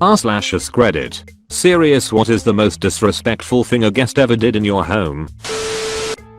r/AskReddit. Serious, what is the most disrespectful thing a guest ever did in your home?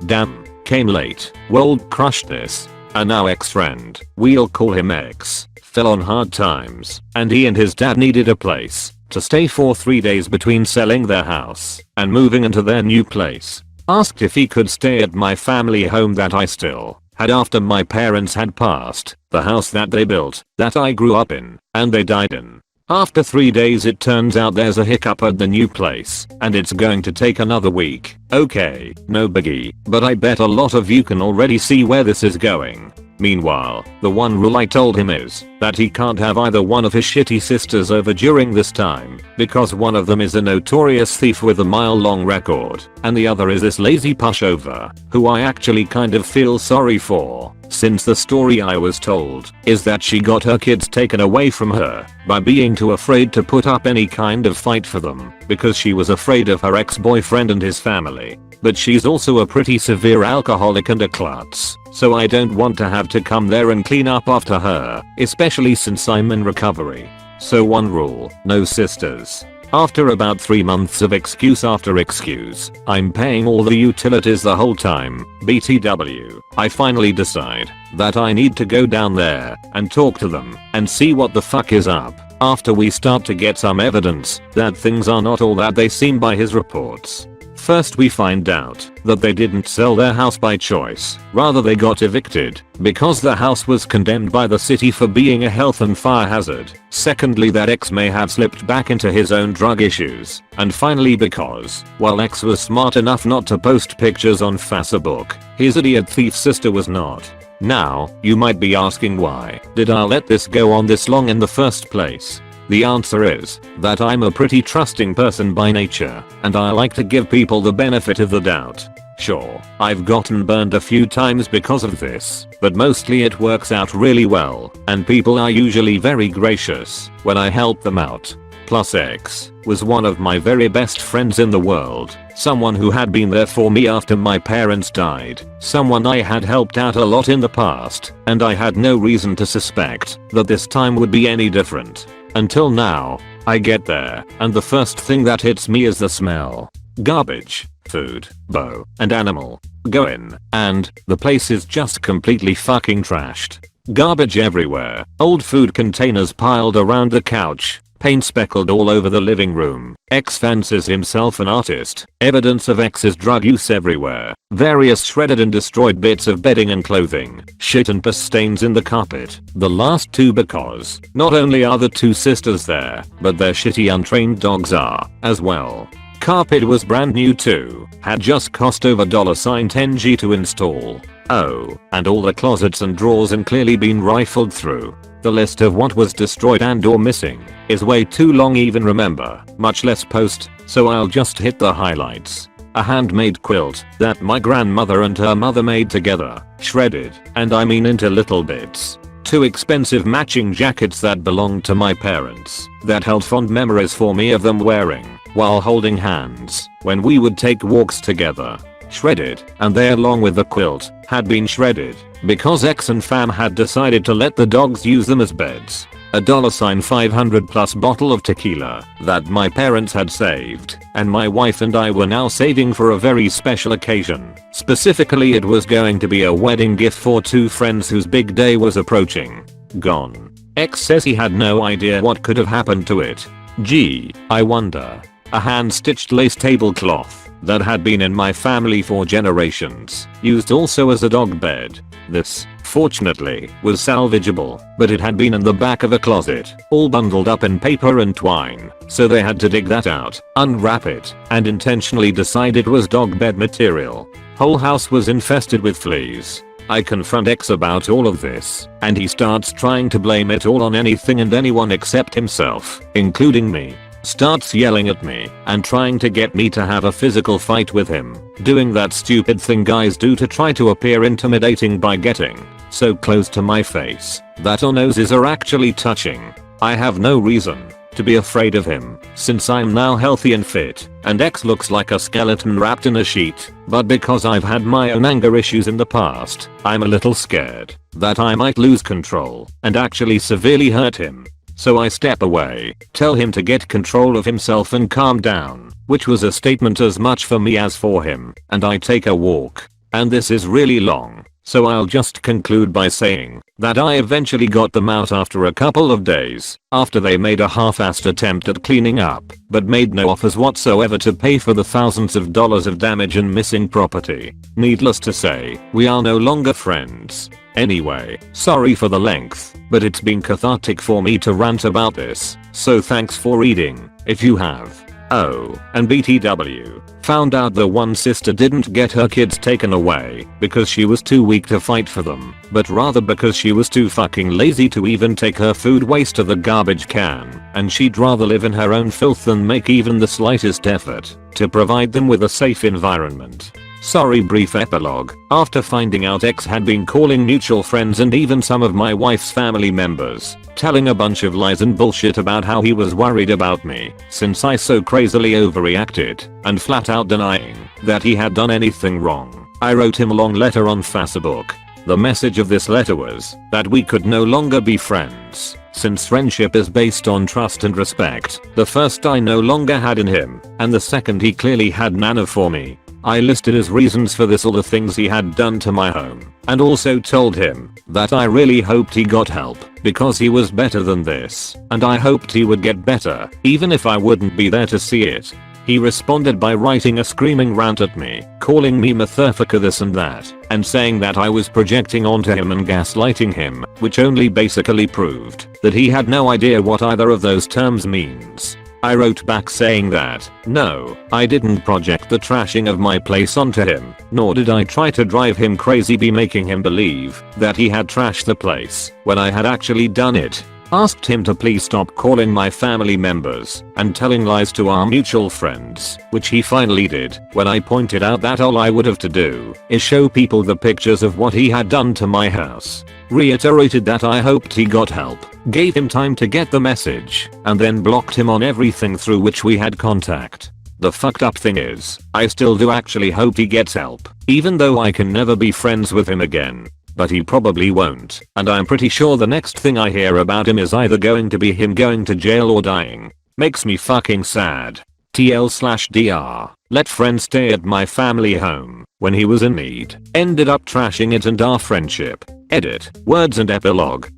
Damn, came late, world crushed this. A now ex-friend, we'll call him X, fell on hard times, and he and his dad needed a place to stay for 3 days between selling their house and moving into their new place. Asked if he could stay at my family home that I still had after my parents had passed, the house that they built, that I grew up in, and they died in. After 3 days it turns out there's a hiccup at the new place, and it's going to take another week. Okay, no biggie, but I bet a lot of you can already see where this is going. Meanwhile, the one rule I told him is that he can't have either one of his shitty sisters over during this time, because one of them is a notorious thief with a mile-long record, and the other is this lazy pushover, who I actually kind of feel sorry for, since the story I was told is that she got her kids taken away from her by being too afraid to put up any kind of fight for them, because she was afraid of her ex-boyfriend and his family. But she's also a pretty severe alcoholic and a klutz, so I don't want to have to come there and clean up after her, especially since I'm in recovery. So one rule, no sisters. After about 3 months of excuse after excuse, I'm paying all the utilities the whole time, BTW, I finally decide that I need to go down there and talk to them and see what the fuck is up, after we start to get some evidence that things are not all that they seem by his reports. First we find out that they didn't sell their house by choice, rather they got evicted because the house was condemned by the city for being a health and fire hazard. Secondly, that X may have slipped back into his own drug issues. And finally, because while X was smart enough not to post pictures on Facebook, his idiot thief sister was not. Now, you might be asking, why did I let this go on this long in the first place? The answer is that I'm a pretty trusting person by nature, and I like to give people the benefit of the doubt. Sure, I've gotten burned a few times because of this, but mostly it works out really well, and people are usually very gracious when I help them out. Plus X was one of my very best friends in the world, someone who had been there for me after my parents died, someone I had helped out a lot in the past, and I had no reason to suspect that this time would be any different. Until now, I get there, and the first thing that hits me is the smell. Garbage, food, bow, and animal. Go in, and the place is just completely fucking trashed. Garbage everywhere, old food containers piled around the couch, paint speckled all over the living room. X fancies himself an artist. Evidence of X's drug use everywhere. Various shredded and destroyed bits of bedding and clothing. Shit and piss stains in the carpet. The last two because not only are the two sisters there, but their shitty untrained dogs are as well. Carpet was brand new too. Had just cost over $10G to install. Oh, and all the closets and drawers and clearly been rifled through. The list of what was destroyed and or missing is way too long even remember, much less post, so I'll just hit the highlights. A handmade quilt that my grandmother and her mother made together, shredded, and I mean into little bits. 2 expensive matching jackets that belonged to my parents, that held fond memories for me of them wearing while holding hands when we would take walks together. Shredded, and they along with the quilt had been shredded because X and fam had decided to let the dogs use them as beds. A $500+ bottle of tequila that my parents had saved and my wife and I were now saving for a very special occasion. Specifically, it was going to be a wedding gift for 2 friends whose big day was approaching. Gone. X says he had no idea what could have happened to it. Gee, I wonder. A hand-stitched lace tablecloth that had been in my family for generations, used also as a dog bed. This, fortunately, was salvageable, but it had been in the back of a closet, all bundled up in paper and twine, so they had to dig that out, unwrap it, and intentionally decide it was dog bed material. Whole house was infested with fleas. I confront X about all of this, and he starts trying to blame it all on anything and anyone except himself, including me. Starts yelling at me and trying to get me to have a physical fight with him, doing that stupid thing guys do to try to appear intimidating by getting so close to my face that our noses are actually touching. I have no reason to be afraid of him since I'm now healthy and fit, and X looks like a skeleton wrapped in a sheet, but because I've had my own anger issues in the past, I'm a little scared that I might lose control and actually severely hurt him. So I step away, tell him to get control of himself and calm down, which was a statement as much for me as for him, and I take a walk. And this is really long, so I'll just conclude by saying that I eventually got them out after a couple of days, after they made a half-assed attempt at cleaning up, but made no offers whatsoever to pay for the thousands of dollars of damage and missing property. Needless to say, we are no longer friends. Anyway, sorry for the length, but it's been cathartic for me to rant about this, so thanks for reading, if you have. Oh, and BTW, found out the one sister didn't get her kids taken away because she was too weak to fight for them, but rather because she was too fucking lazy to even take her food waste to the garbage can, and she'd rather live in her own filth than make even the slightest effort to provide them with a safe environment. Sorry, brief epilogue. After finding out X had been calling mutual friends and even some of my wife's family members, telling a bunch of lies and bullshit about how he was worried about me since I so crazily overreacted, and flat out denying that he had done anything wrong, I wrote him a long letter on Facebook. The message of this letter was that we could no longer be friends, since friendship is based on trust and respect. The first I no longer had in him, and the second he clearly had none of for me. I listed as reasons for this all the things he had done to my home, and also told him that I really hoped he got help because he was better than this, and I hoped he would get better even if I wouldn't be there to see it. He responded by writing a screaming rant at me, calling me motherfucker this and that, and saying that I was projecting onto him and gaslighting him, which only basically proved that he had no idea what either of those terms means. I wrote back saying that, no, I didn't project the trashing of my place onto him, nor did I try to drive him crazy by making him believe that he had trashed the place when I had actually done it. Asked him to please stop calling my family members and telling lies to our mutual friends, which he finally did when I pointed out that all I would have to do is show people the pictures of what he had done to my house. Reiterated that I hoped he got help, gave him time to get the message, and then blocked him on everything through which we had contact. The fucked up thing is, I still do actually hope he gets help, even though I can never be friends with him again. But he probably won't, and I'm pretty sure the next thing I hear about him is either going to be him going to jail or dying. Makes me fucking sad. TL/DR. Let friend stay at my family home when he was in need. Ended up trashing it and our friendship. Edit. Words and epilogue.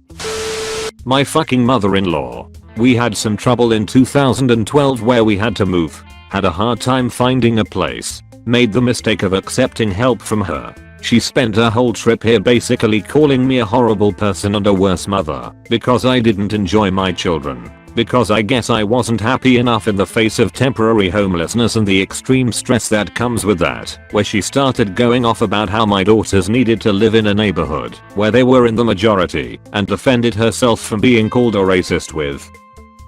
My fucking mother-in-law. We had some trouble in 2012 where we had to move. Had a hard time finding a place. Made the mistake of accepting help from her. She spent her whole trip here basically calling me a horrible person and a worse mother because I didn't enjoy my children. Because I guess I wasn't happy enough in the face of temporary homelessness and the extreme stress that comes with that, where she started going off about how my daughters needed to live in a neighborhood where they were in the majority and defended herself from being called a racist with.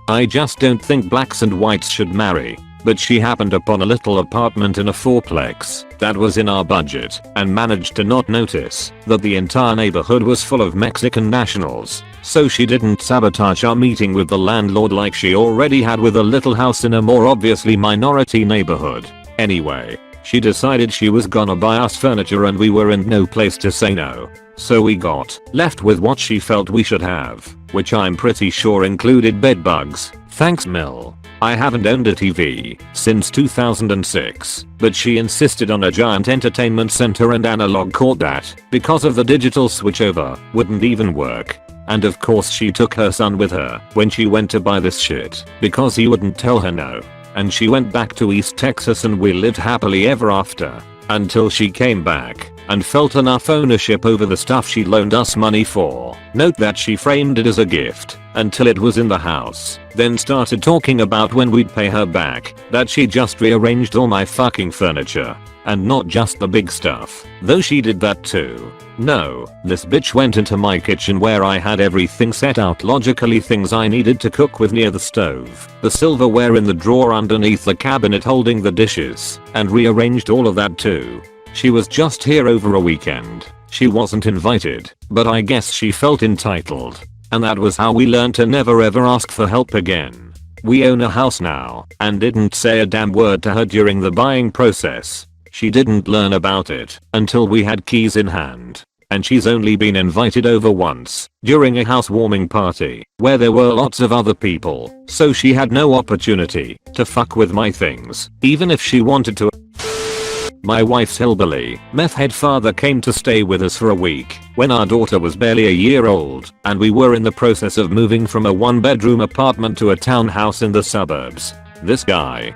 I just don't think blacks and whites should marry. But she happened upon a little apartment in a fourplex that was in our budget and managed to not notice that the entire neighborhood was full of Mexican nationals, so she didn't sabotage our meeting with the landlord like she already had with a little house in a more obviously minority neighborhood. Anyway, she decided she was gonna buy us furniture and we were in no place to say no. So we got left with what she felt we should have, which I'm pretty sure included bed bugs. Thanks Mill. I haven't owned a TV since 2006, but she insisted on a giant entertainment center and analog cord that, because of the digital switchover, wouldn't even work. And of course she took her son with her when she went to buy this shit, because he wouldn't tell her no. And she went back to East Texas and we lived happily ever after, until she came back and felt enough ownership over the stuff she loaned us money for. Note that she framed it as a gift until it was in the house, then started talking about when we'd pay her back that she just rearranged all my fucking furniture. And not just the big stuff, though she did that too. No, this bitch went into my kitchen where I had everything set out logically, things I needed to cook with near the stove, the silverware in the drawer underneath the cabinet holding the dishes, and rearranged all of that too. She was just here over a weekend. She wasn't invited, but I guess she felt entitled. And that was how we learned to never ever ask for help again. We own a house now, and didn't say a damn word to her during the buying process. She didn't learn about it until we had keys in hand. and she's only been invited over once, during a housewarming party, where there were lots of other people, so she had no opportunity to fuck with my things, even if she wanted to. My wife's hillbilly, meth head father came to stay with us for a week when our daughter was barely a year old and we were in the process of moving from a 1-bedroom apartment to a townhouse in the suburbs. This guy,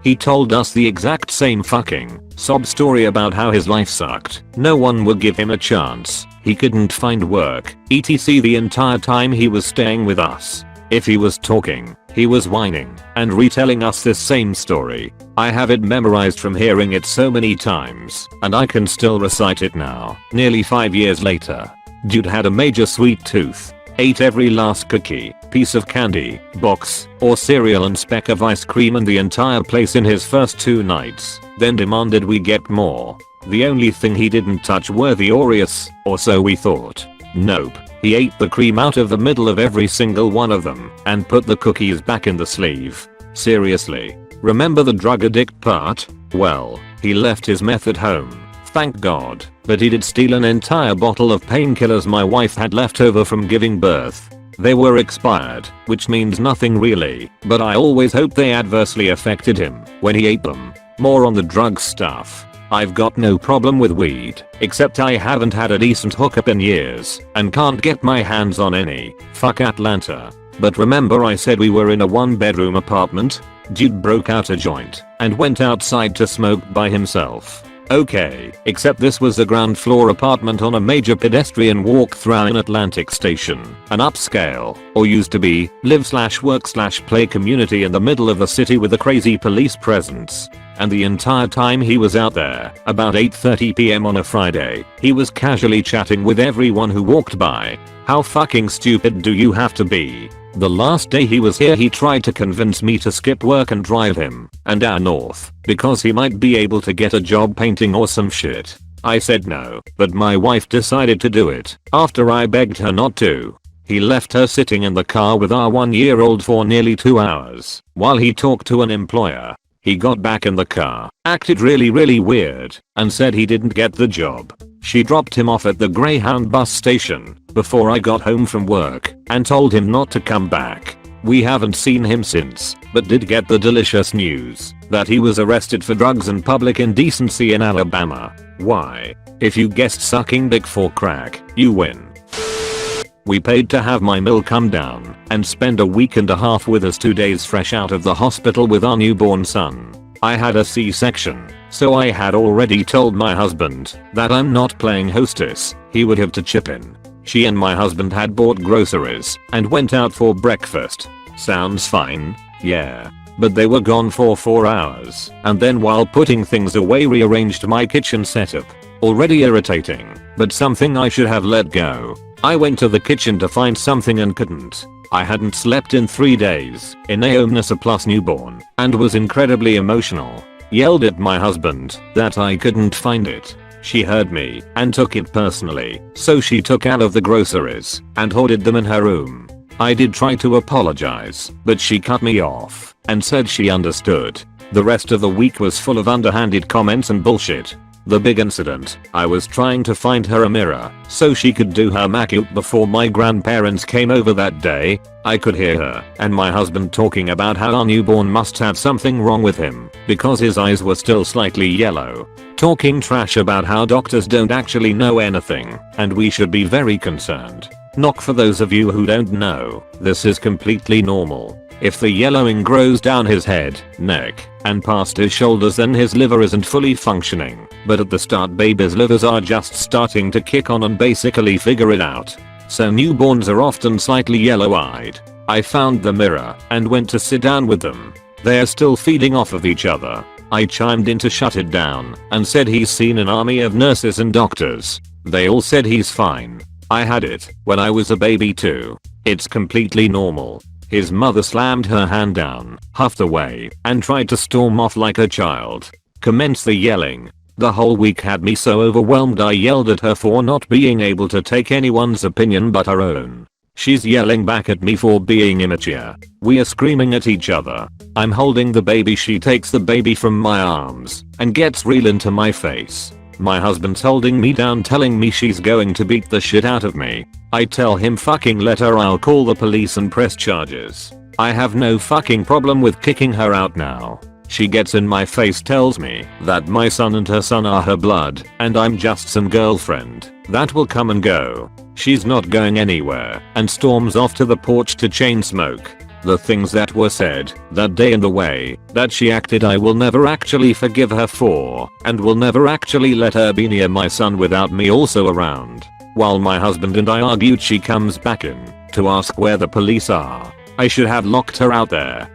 he told us the exact same fucking sob story about how his life sucked. No one would give him a chance. He couldn't find work, etc. the entire time he was staying with us. If he was talking, he was whining and retelling us this same story. I have it memorized from hearing it so many times, and I can still recite it now, nearly 5 years later. Dude had a major sweet tooth, ate every last cookie, piece of candy, box, or cereal and speck of ice cream and the entire place in his first 2 nights, then demanded we get more. The only thing he didn't touch were the Oreos, or so we thought. Nope. He ate the cream out of the middle of every single one of them and put the cookies back in the sleeve. Seriously. Remember the drug addict part? Well, he left his meth at home, thank God, but he did steal an entire bottle of painkillers my wife had left over from giving birth. They were expired, which means nothing really, but I always hoped they adversely affected him when he ate them. More on the drug stuff. I've got no problem with weed, except I haven't had a decent hookup in years and can't get my hands on any. Fuck Atlanta. But remember I said we were in a 1-bedroom apartment? Dude broke out a joint and went outside to smoke by himself. Okay, except this was a ground floor apartment on a major pedestrian walk-through in Atlantic Station, an upscale, or used to be, live/work/play community in the middle of the city with a crazy police presence. And the entire time he was out there, about 8:30 PM on a Friday, he was casually chatting with everyone who walked by. How fucking stupid do you have to be? The last day he was here he tried to convince me to skip work and drive him and our north because he might be able to get a job painting or some shit. I said no, but my wife decided to do it after I begged her not to. He left her sitting in the car with our 1-year-old for nearly 2 hours while he talked to an employer. He got back in the car, acted really weird, and said he didn't get the job. She dropped him off at the Greyhound bus station before I got home from work and told him not to come back. We haven't seen him since, but did get the delicious news that he was arrested for drugs and public indecency in Alabama. Why? If you guessed sucking dick for crack, you win. We paid to have my mill come down and spend a week and a half with us 2 days fresh out of the hospital with our newborn son. I had a C-section, so I had already told my husband that I'm not playing hostess, he would have to chip in. She and my husband had bought groceries and went out for breakfast. Sounds fine? Yeah. But they were gone for 4 hours and then while putting things away rearranged my kitchen setup. Already irritating, but something I should have let go. I went to the kitchen to find something and couldn't. I hadn't slept in 3 days, in a plus newborn, and was incredibly emotional. Yelled at my husband that I couldn't find it. She heard me and took it personally, so she took out of the groceries and hoarded them in her room. I did try to apologize, but she cut me off and said she understood. The rest of the week was full of underhanded comments and bullshit. The big incident, I was trying to find her a mirror so she could do her makeup before my grandparents came over that day. I could hear her and my husband talking about how our newborn must have something wrong with him because his eyes were still slightly yellow. Talking trash about how doctors don't actually know anything and we should be very concerned. Knock for those of you who don't know, this is completely normal. If the yellowing grows down his head, neck, and past his shoulders then his liver isn't fully functioning, but at the start babies' livers are just starting to kick on and basically figure it out. So newborns are often slightly yellow-eyed. I found the mirror and went to sit down with them. They're still feeding off of each other. I chimed in to shut it down and said he's seen an army of nurses and doctors. They all said he's fine. I had it when I was a baby too. It's completely normal. His mother slammed her hand down, huffed away, and tried to storm off like a child. Commenced the yelling. The whole week had me so overwhelmed I yelled at her for not being able to take anyone's opinion but her own. She's yelling back at me for being immature. We are screaming at each other. I'm holding the baby, she takes the baby from my arms and gets real into my face. My husband's holding me down telling me she's going to beat the shit out of me. I tell him fucking let her, I'll call the police and press charges. I have no fucking problem with kicking her out now. She gets in my face, tells me that my son and her son are her blood and I'm just some girlfriend that will come and go. She's not going anywhere and storms off to the porch to chain smoke. The things that were said that day and the way that she acted I will never actually forgive her for, and will never actually let her be near my son without me also around. While my husband and I argued, she comes back in to ask where the police are. I should have locked her out there.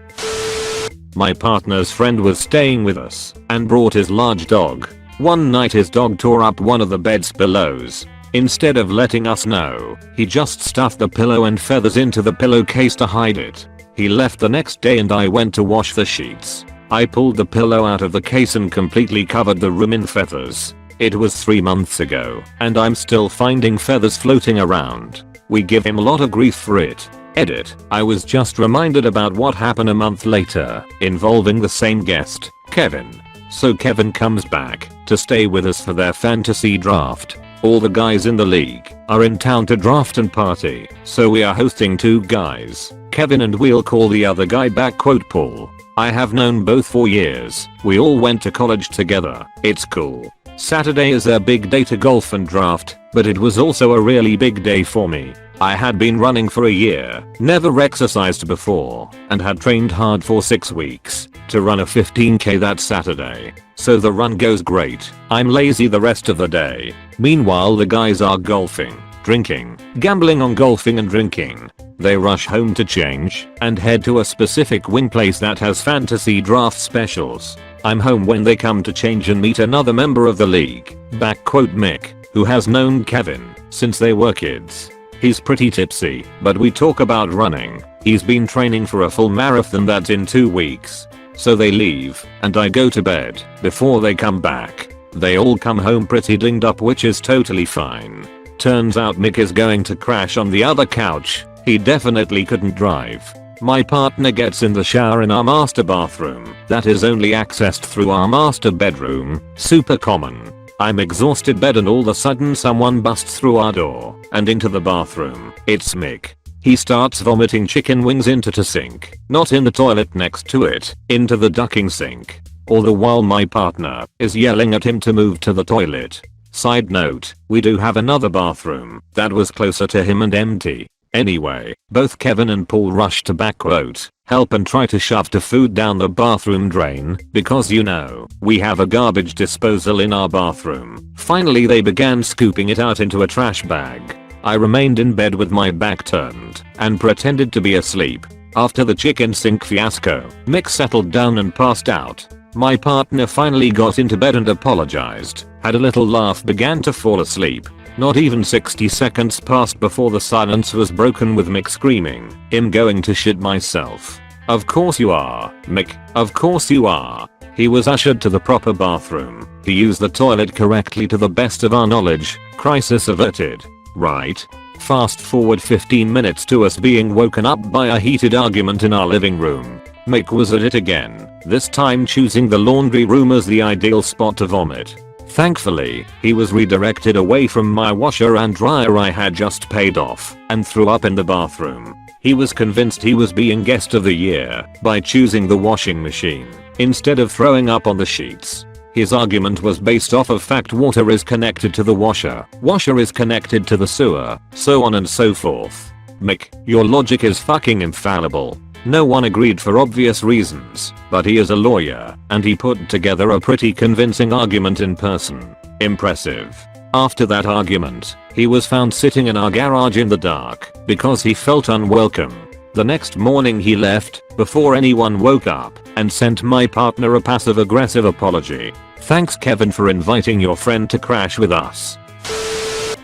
My partner's friend was staying with us and brought his large dog. One night his dog tore up one of the bed's pillows. Instead of letting us know, he just stuffed the pillow and feathers into the pillowcase to hide it. He left the next day and I went to wash the sheets. I pulled the pillow out of the case and completely covered the room in feathers. It was 3 months ago and I'm still finding feathers floating around. We give him a lot of grief for it. Edit. I was just reminded about what happened a month later involving the same guest, Kevin. So Kevin comes back to stay with us for their fantasy draft. All the guys in the league are in town to draft and party, so we are hosting 2 guys, Kevin and we'll call the other guy back Paul. I have known both for years. We all went to college together. It's cool. Saturday is a big day to golf and draft, but it was also a really big day for me. I had been running for a year, never exercised before, and had trained hard for 6 weeks to run a 15k that Saturday. So the run goes great. I'm lazy the rest of the day. Meanwhile the guys are golfing, drinking, gambling on golfing and drinking. They rush home to change and head to a specific wing place that has fantasy draft specials. I'm home when they come to change and meet another member of the league, Mick, who has known Kevin since they were kids. He's pretty tipsy, but we talk about running. He's been training for a full marathon that's in 2 weeks. So they leave, and I go to bed before they come back. They all come home pretty dinged up, which is totally fine. Turns out Mick is going to crash on the other couch. He definitely couldn't drive. My partner gets in the shower in our master bathroom that is only accessed through our master bedroom, super common. I'm exhausted bed and all of a sudden someone busts through our door and into the bathroom. It's Mick. He starts vomiting chicken wings into the sink, not in the toilet next to it, into the ducking sink. All the while my partner is yelling at him to move to the toilet. Side note, we do have another bathroom that was closer to him and empty. Anyway, both Kevin and Paul rush to help and try to shove the food down the bathroom drain because you know, we have a garbage disposal in our bathroom. Finally they began scooping it out into a trash bag. I remained in bed with my back turned and pretended to be asleep. After the chicken sink fiasco, Mick settled down and passed out. My partner finally got into bed and apologized, had a little laugh, began to fall asleep. Not even 60 seconds passed before the silence was broken with Mick screaming, "I'm going to shit myself." "Of course you are, Mick, of course you are." He was ushered to the proper bathroom. He used the toilet correctly to the best of our knowledge. Crisis averted. Right? Fast forward 15 minutes to us being woken up by a heated argument in our living room. Mick was at it again, this time choosing the laundry room as the ideal spot to vomit. Thankfully, he was redirected away from my washer and dryer I had just paid off and threw up in the bathroom. He was convinced he was being guest of the year by choosing the washing machine instead of throwing up on the sheets. His argument was based off of fact water is connected to the washer is connected to the sewer, so on and so forth. Mick, your logic is fucking infallible. No one agreed for obvious reasons, but he is a lawyer, and he put together a pretty convincing argument in person. Impressive. After that argument, he was found sitting in our garage in the dark because he felt unwelcome. The next morning he left before anyone woke up and sent my partner a passive-aggressive apology. "Thanks Kevin for inviting your friend to crash with us."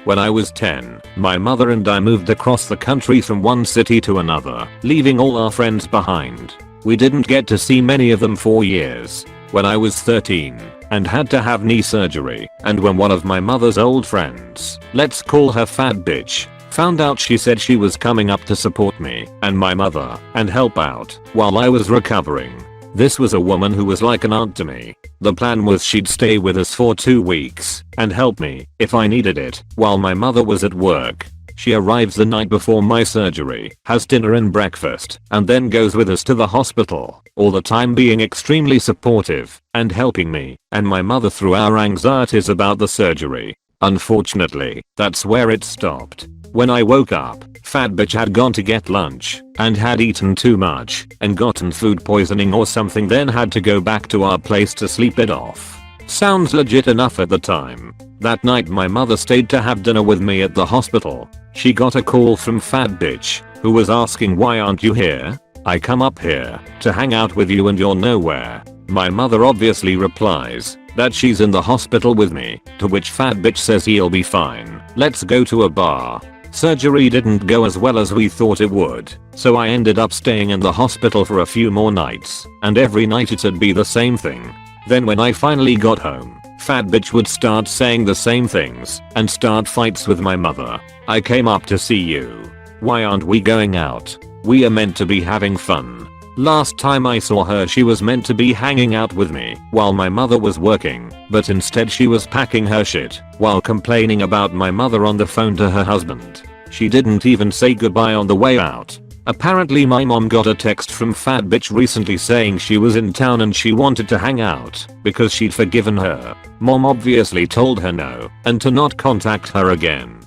When I was 10, my mother and I moved across the country from one city to another, leaving all our friends behind. We didn't get to see many of them for years. When I was 13 and had to have knee surgery, and when one of my mother's old friends, let's call her fat bitch, found out, she said she was coming up to support me and my mother and help out while I was recovering. This was a woman who was like an aunt to me. The plan was she'd stay with us for 2 weeks and help me if I needed it while my mother was at work. She arrives the night before my surgery, has dinner and breakfast, and then goes with us to the hospital, all the time being extremely supportive and helping me and my mother through our anxieties about the surgery. Unfortunately, that's where it stopped. When I woke up, fat bitch had gone to get lunch and had eaten too much and gotten food poisoning or something, then had to go back to our place to sleep it off. Sounds legit enough at the time. That night my mother stayed to have dinner with me at the hospital. She got a call from fat bitch who was asking, why aren't you here? I come up here to hang out with you and you're nowhere. My mother obviously replies that she's in the hospital with me, to which fat bitch says he'll be fine. Let's go to a bar. Surgery didn't go as well as we thought it would, so I ended up staying in the hospital for a few more nights, and every night it'd be the same thing. Then when I finally got home, fat bitch would start saying the same things and start fights with my mother. I came up to see you. Why aren't we going out? We are meant to be having fun. Last time I saw her she was meant to be hanging out with me while my mother was working, but instead she was packing her shit while complaining about my mother on the phone to her husband. She didn't even say goodbye on the way out. Apparently my mom got a text from fat bitch recently saying she was in town and she wanted to hang out because she'd forgiven her. Mom obviously told her no and to not contact her again.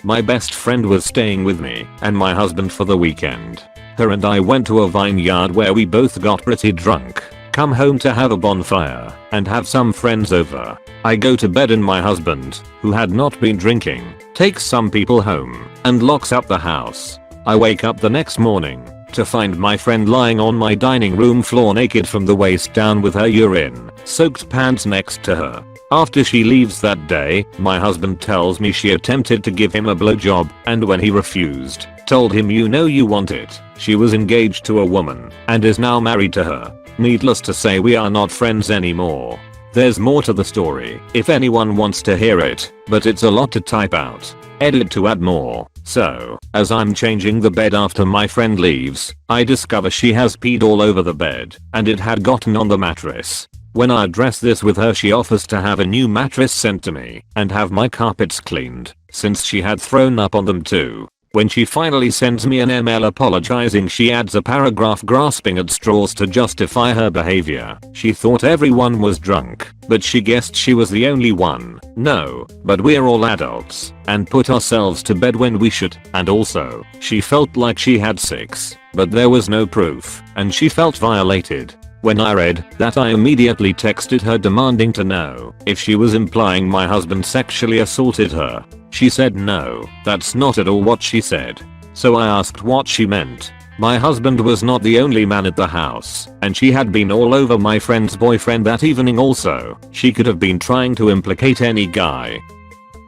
My best friend was staying with me and my husband for the weekend. Her and I went to a vineyard where we both got pretty drunk, come home to have a bonfire and have some friends over. I go to bed and my husband, who had not been drinking, takes some people home and locks up the house. I wake up the next morning to find my friend lying on my dining room floor naked from the waist down with her urine soaked pants next to her. After she leaves that day, my husband tells me she attempted to give him a blowjob and when he refused, told him, you know you want it. She was engaged to a woman and is now married to her. Needless to say, we are not friends anymore. There's more to the story if anyone wants to hear it, but it's a lot to type out. Edit to add more. So, as I'm changing the bed after my friend leaves, I discover she has peed all over the bed and it had gotten on the mattress. When I address this with her, she offers to have a new mattress sent to me and have my carpets cleaned, since she had thrown up on them too. When she finally sends me an email apologizing, she adds a paragraph grasping at straws to justify her behavior. She thought everyone was drunk, but she guessed she was the only one. No, but we're all adults and put ourselves to bed when we should. And also, she felt like she had sex, but there was no proof and she felt violated. When I read that, I immediately texted her demanding to know if she was implying my husband sexually assaulted her. She said no, that's not at all what she said. So I asked what she meant. My husband was not the only man at the house, and she had been all over my friend's boyfriend that evening also. She could have been trying to implicate any guy.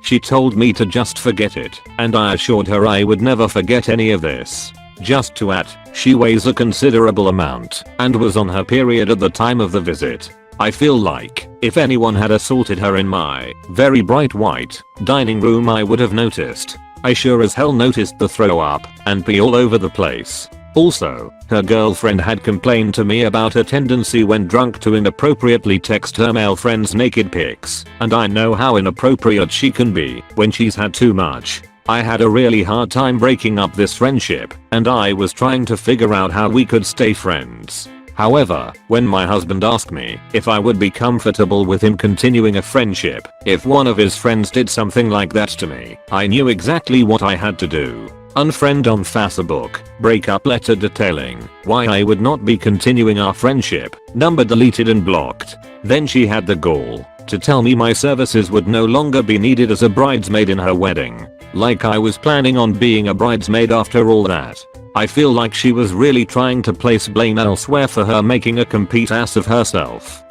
She told me to just forget it, and I assured her I would never forget any of this. Just to add, she weighs a considerable amount and was on her period at the time of the visit. I feel like if anyone had assaulted her in my very bright white dining room, I would have noticed. I sure as hell noticed the throw up and pee all over the place. Also, her girlfriend had complained to me about her tendency when drunk to inappropriately text her male friends naked pics, and I know how inappropriate she can be when she's had too much. I had a really hard time breaking up this friendship, and I was trying to figure out how we could stay friends. However, when my husband asked me if I would be comfortable with him continuing a friendship if one of his friends did something like that to me, I knew exactly what I had to do. Unfriend on Facebook, breakup letter detailing why I would not be continuing our friendship, number deleted and blocked. Then she had the gall to tell me my services would no longer be needed as a bridesmaid in her wedding. Like I was planning on being a bridesmaid after all that. I feel like she was really trying to place blame elsewhere for her making a complete ass of herself.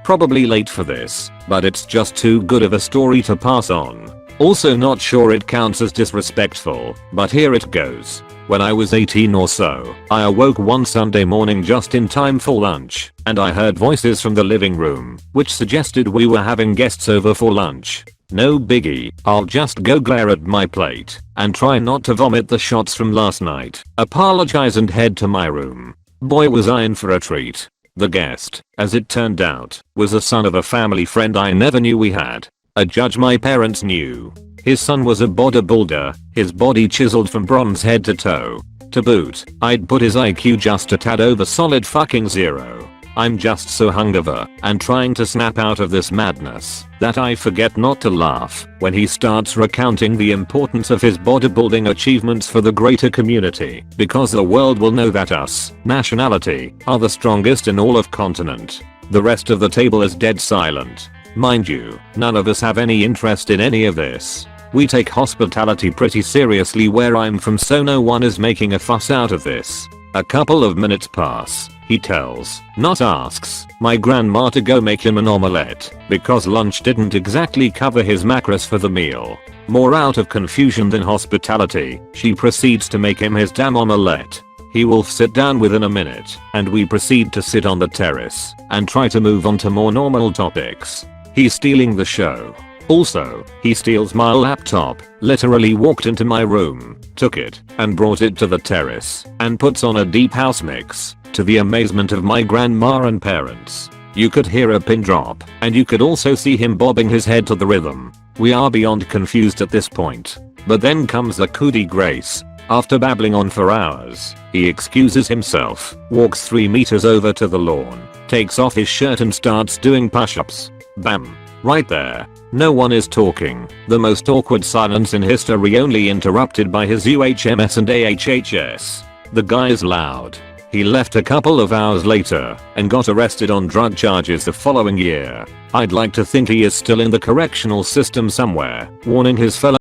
Probably late for this, but it's just too good of a story to pass on. Also not sure it counts as disrespectful, but here it goes. When I was 18 or so, I awoke one Sunday morning just in time for lunch, and I heard voices from the living room, which suggested we were having guests over for lunch. No biggie, I'll just go glare at my plate and try not to vomit the shots from last night, apologize and head to my room. Boy was I in for a treat. The guest, as it turned out, was a son of a family friend I never knew we had. A judge my parents knew. His son was a bodybuilder, his body chiseled from bronze head to toe. To boot, I'd put his IQ just a tad over solid fucking zero. I'm just so hungover and trying to snap out of this madness that I forget not to laugh when he starts recounting the importance of his bodybuilding achievements for the greater community, because the world will know that us, nationality, are the strongest in all of continent. The rest of the table is dead silent. Mind you, none of us have any interest in any of this. We take hospitality pretty seriously where I'm from, so no one is making a fuss out of this. A couple of minutes pass. He tells, not asks, my grandma to go make him an omelette because lunch didn't exactly cover his macros for the meal. More out of confusion than hospitality, she proceeds to make him his damn omelette. He will sit down within a minute and we proceed to sit on the terrace and try to move on to more normal topics. He's stealing the show. Also, he steals my laptop, literally walked into my room, took it, and brought it to the terrace, and puts on a deep house mix, to the amazement of my grandma and parents. You could hear a pin drop, and you could also see him bobbing his head to the rhythm. We are beyond confused at this point. But then comes the coup de grace. After babbling on for hours, he excuses himself, walks 3 meters over to the lawn, takes off his shirt and starts doing push-ups. Bam. Right there. No one is talking. The most awkward silence in history, only interrupted by his UHMS and AHHS. The guy is loud. He left a couple of hours later and got arrested on drug charges the following year. I'd like to think he is still in the correctional system somewhere, warning his fellow